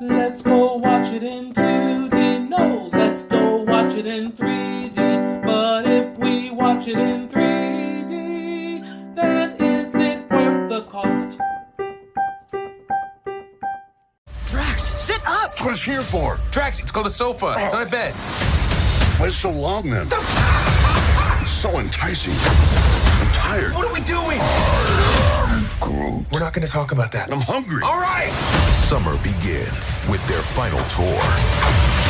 Let's go watch it in 2D. No, let's go watch it in 3D. But if we watch it in 3D, then is it worth the cost? Drax, sit up! That's what it's here for. Drax, it's called a sofa. It's not a bed. Why is it so long then? It's so enticing. I'm tired. What are we doing? Groot. We're not going to talk about that. I'm hungry. All right! Summer begins with their final tour.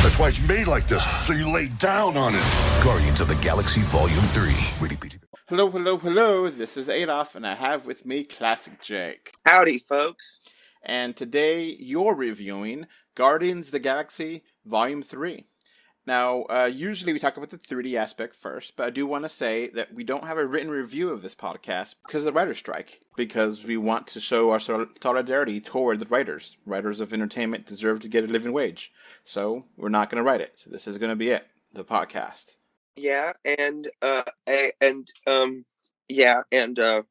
That's why it's made like this, so you lay down on it. Guardians of the Galaxy Volume 3. Rated PG. Hello. This is Adolf, and I have with me Classic Jake. Howdy, folks. And today you're reviewing Guardians of the Galaxy Volume 3. Now, usually we talk about the 3D aspect first, but I do want to say that we don't have a written review of this podcast because of the writer's strike, because we want to show our solidarity toward the writers. Writers of entertainment deserve to get a living wage, so we're not going to write it. So this is going to be it, the podcast. Yeah, and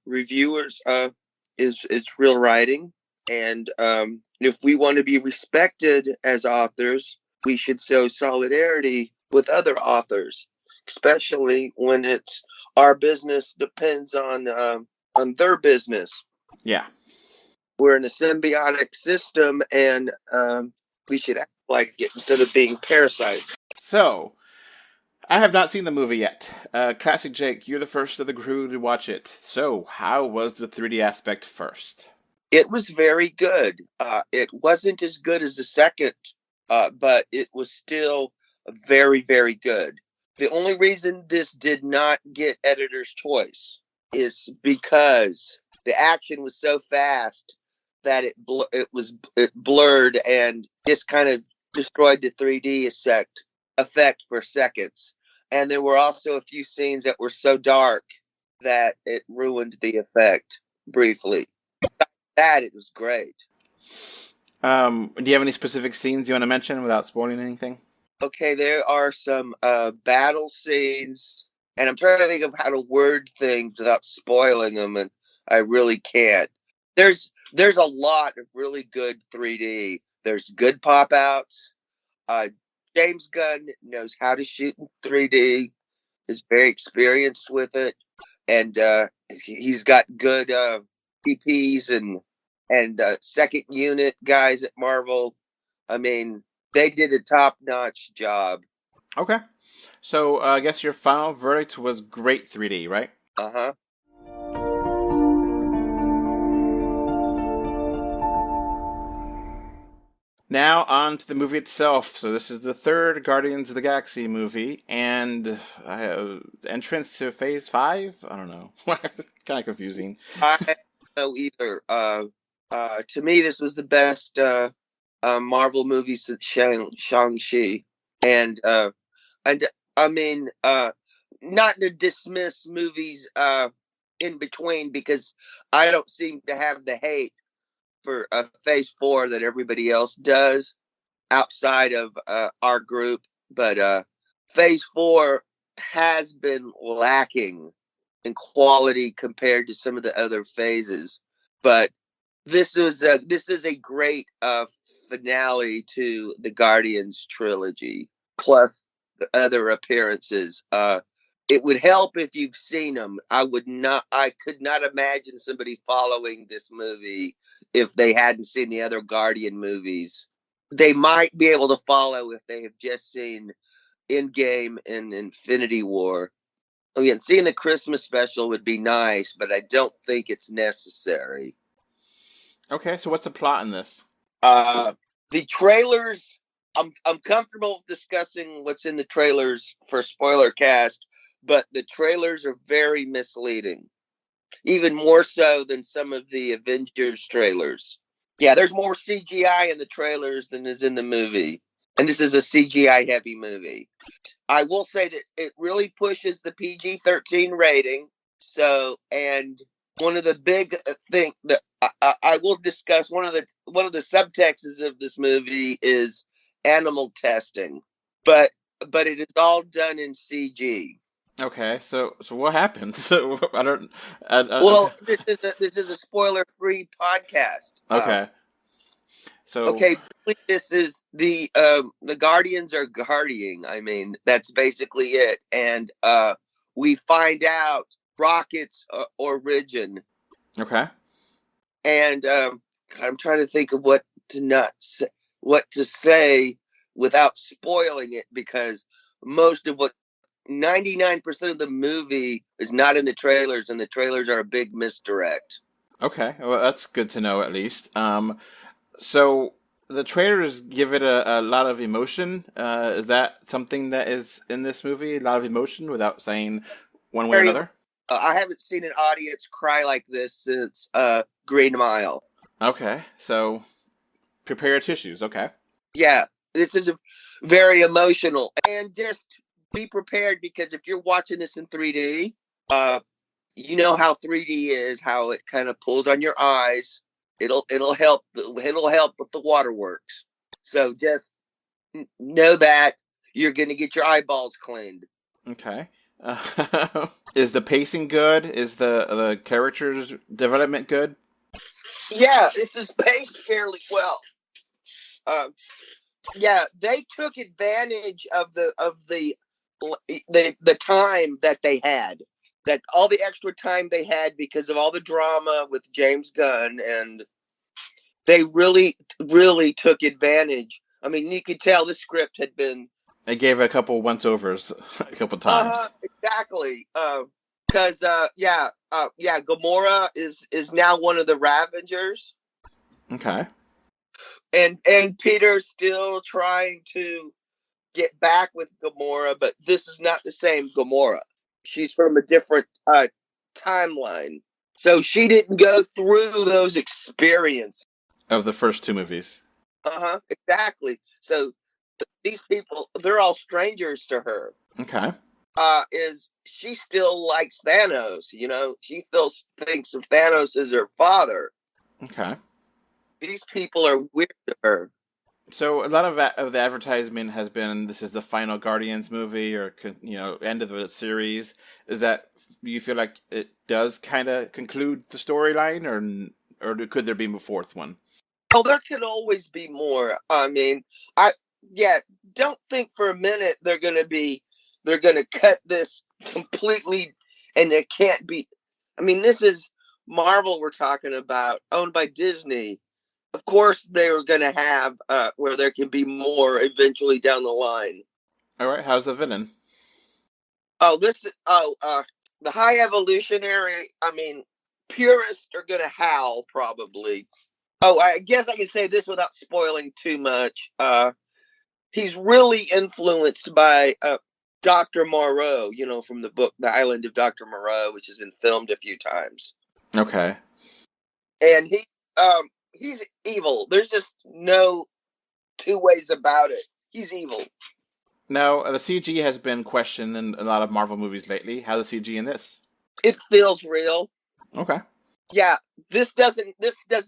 reviewers is real writing, and if we want to be respected as authors, we should show solidarity with other authors, especially when it's our business depends on their business. Yeah, we're in a symbiotic system, and we should act like it instead of being parasites. So I have not seen the movie yet. Classic Jake, you're the first of the crew to watch it. So how was the 3D aspect first? It was very good. It wasn't as good as the second. But it was still very, very good. The only reason this did not get editor's choice is because the action was so fast that it blurred and just kind of destroyed the 3D effect for seconds. And there were also a few scenes that were so dark that it ruined the effect briefly. Besides that, it was great. Do you have any specific scenes you want to mention without spoiling anything? Okay, there are some battle scenes, and I'm trying to think of how to word things without spoiling them, and I really can't. There's a lot of really good 3D. There's good pop-outs. James Gunn knows how to shoot in 3D, is very experienced with it, and he's got good PPs and second unit guys at Marvel. I mean, they did a top-notch job. Okay. So I guess your final verdict was great 3D, right? Uh-huh. Now on to the movie itself. So this is the third Guardians of the Galaxy movie, and entrance to Phase 5? I don't know. Kind of confusing. I don't know either. To me, this was the best Marvel movie since Shang-Chi. And I mean, not to dismiss movies in between, because I don't seem to have the hate for Phase 4 that everybody else does outside of our group. But Phase 4 has been lacking in quality compared to some of the other phases. But this is a great finale to the Guardians trilogy, plus the other appearances. It would help if you've seen them. I could not imagine somebody following this movie if they hadn't seen the other Guardian movies. They might be able to follow if they have just seen Endgame and Infinity War. Again, seeing the Christmas special would be nice, but I don't think it's necessary. Okay, so what's the plot in this? The trailers, I'm comfortable discussing what's in the trailers for spoiler cast, but the trailers are very misleading. Even more so than some of the Avengers trailers. Yeah, there's more CGI in the trailers than is in the movie. And this is a CGI heavy movie. I will say that it really pushes the PG-13 rating. So, and one of the big thing that I will discuss, one of the subtexts of this movie is animal testing, but it is all done in CG. Okay, so what happens? Well, this is a spoiler-free podcast. Okay. So Okay, really, this is the Guardians are guarding. I mean, that's basically it. And we find out Rocket's origin. Okay. And I'm trying to think of what to say without spoiling it, because most of 99% of the movie is not in the trailers, and the trailers are a big misdirect. Okay, well, that's good to know at least. So the trailers give it a lot of emotion. Is that something that is in this movie? A lot of emotion without saying one way or another? I haven't seen an audience cry like this since Green Mile. Okay, so prepare your tissues. Okay. Yeah, this is very emotional. And just be prepared, because if you're watching this in 3D, you know how 3D is, how it kind of pulls on your eyes. It'll help with the waterworks. So just know that you're going to get your eyeballs cleaned. Okay. Is the pacing good? Is the characters development good? Yeah, this is paced fairly well. Yeah, they took advantage of the time that they had. That all the extra time they had because of all the drama with James Gunn, and they really, really took advantage. I mean, you could tell the script had been. They gave a couple once-overs a couple times. Exactly. Because Gamora is now one of the Ravengers. Okay. And Peter's still trying to get back with Gamora, but this is not the same Gamora. She's from a different timeline. So she didn't go through those experiences. Of the first two movies. Exactly. So these people, they're all strangers to her. Okay. She still likes Thanos, you know? She still thinks of Thanos as her father. Okay. These people are weird to her. So a lot of the advertisement has been this is the final Guardians movie, or end of the series. Is that you feel like it does kind of conclude the storyline, or could there be a fourth one? Oh, there could always be more. I mean, don't think for a minute they're gonna cut this completely, and it can't be. I mean, this is Marvel we're talking about, owned by Disney. Of course, they were going to have where there can be more eventually down the line. All right, how's the villain? The High Evolutionary. I mean, purists are going to howl probably. Oh, I guess I can say this without spoiling too much. He's really influenced by Dr. Moreau, from the book The Island of Dr. Moreau, which has been filmed a few times. Okay. And he's evil. There's just no two ways about it. He's evil. Now, the CG has been questioned in a lot of Marvel movies lately. How's the CG in this? It feels real. Okay. Yeah, this does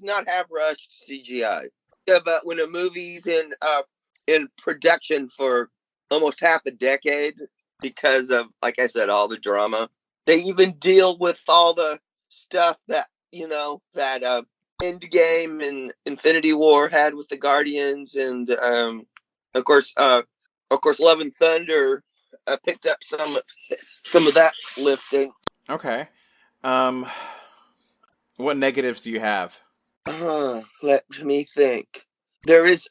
not have rushed CGI. Yeah, but when a movie's in production for almost half a decade because of, like I said, all the drama, they even deal with all the stuff that Endgame and Infinity War had with the Guardians, and of course, Love and Thunder picked up some of that lifting. Okay. What negatives do you have? Let me think. There is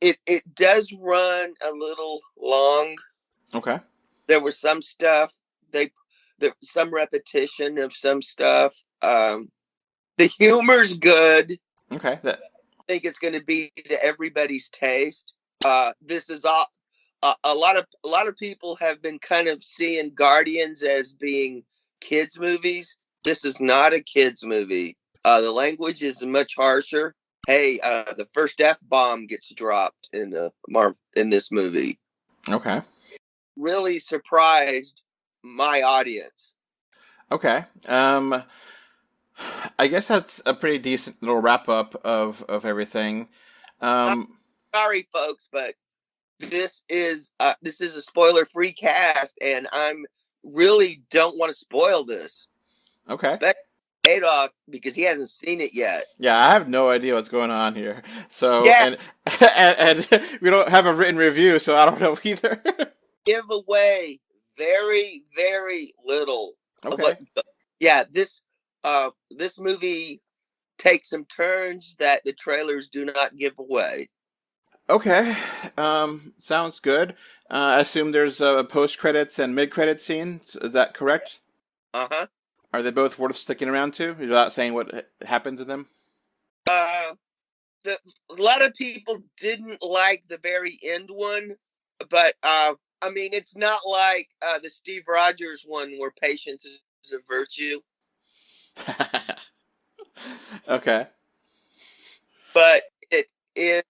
it does run a little long. Okay. There was some stuff there was some repetition of some stuff. The humor's good. Okay. I think it's going to be to everybody's taste. This is a lot of people have been kind of seeing Guardians as being kids movies. This is not a kids movie. The language is much harsher. Hey, the first F-bomb gets dropped in this movie. Okay. Really surprised my audience. Okay. I guess that's a pretty decent little wrap up of everything. Sorry, folks, but this is a spoiler free cast, and I'm really don't want to spoil this. Okay. Adolf because he hasn't seen it yet. Yeah, I have no idea what's going on here. So, Yeah. and we don't have a written review, so I don't know either. Give away very, very little. Of Okay. what, yeah, this movie takes some turns that the trailers do not give away. Okay. Sounds good. I assume there's post-credits and mid-credit scenes. Is that correct? Uh-huh. Are they both worth sticking around to, without saying what happened to them? A lot of people didn't like the very end one, but I mean, it's not like the Steve Rogers one where patience is a virtue. Okay. But it is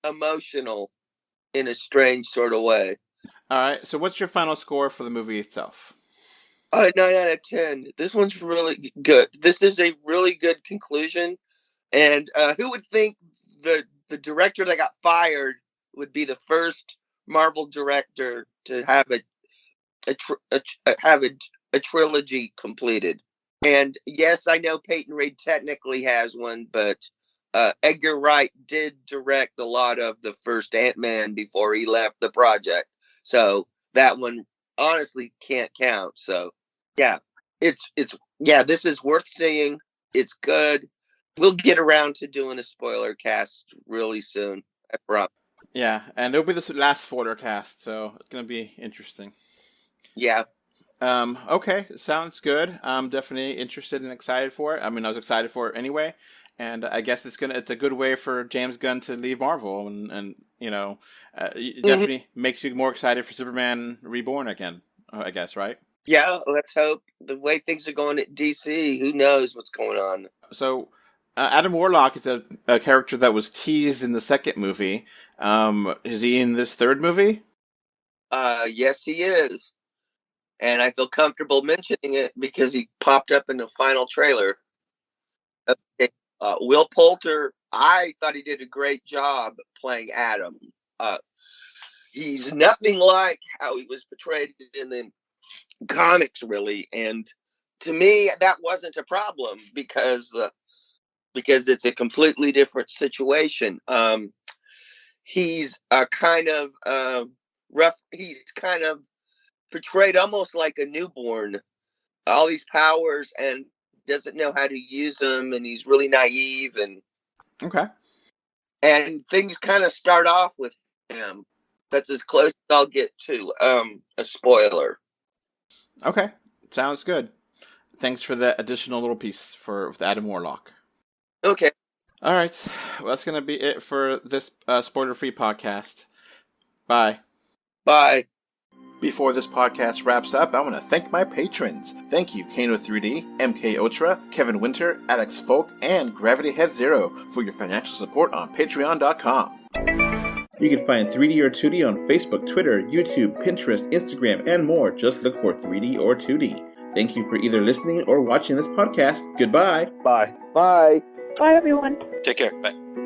emotional in a strange sort of way. All right. So, what's your final score for the movie itself? 9 out of 10. This one's really good. This is a really good conclusion. And who would think the director that got fired would be the first Marvel director to have a trilogy completed? And yes, I know Peyton Reed technically has one, but Edgar Wright did direct a lot of the first Ant-Man before he left the project. So that one honestly can't count. So yeah, this is worth seeing. It's good. We'll get around to doing a spoiler cast really soon. I promise. Yeah, and it'll be the last spoiler cast, so it's going to be interesting. Yeah. Okay, sounds good. I'm definitely interested and excited for it. I mean, I was excited for it anyway, and I guess it's a good way for James Gunn to leave Marvel, and you know, it definitely makes you more excited for Superman Reborn again, I guess, right? Yeah, let's hope. The way things are going at DC, who knows what's going on. So, Adam Warlock is a character that was teased in the second movie. Is he in this third movie? Yes, he is. And I feel comfortable mentioning it because he popped up in the final trailer. Will Poulter, I thought he did a great job playing Adam. He's nothing like how he was portrayed in the comics, really. And to me, that wasn't a problem because it's a completely different situation. He's kind of rough. He's kind of portrayed almost like a newborn, all these powers, and doesn't know how to use them, and he's really naive, and Okay. And things kind of start off with him. That's as close as I'll get to a spoiler. Okay, sounds good. Thanks for that additional little piece with Adam Warlock. Okay. All right, well, that's going to be it for this spoiler-free podcast. Bye. Bye. Before this podcast wraps up, I want to thank my patrons. Thank you, Kano3D, MK Ultra, Kevin Winter, Alex Folk, and Gravity Head Zero for your financial support on Patreon.com. You can find 3D or 2D on Facebook, Twitter, YouTube, Pinterest, Instagram, and more. Just look for 3D or 2D. Thank you for either listening or watching this podcast. Goodbye. Bye. Bye. Bye, everyone. Take care. Bye.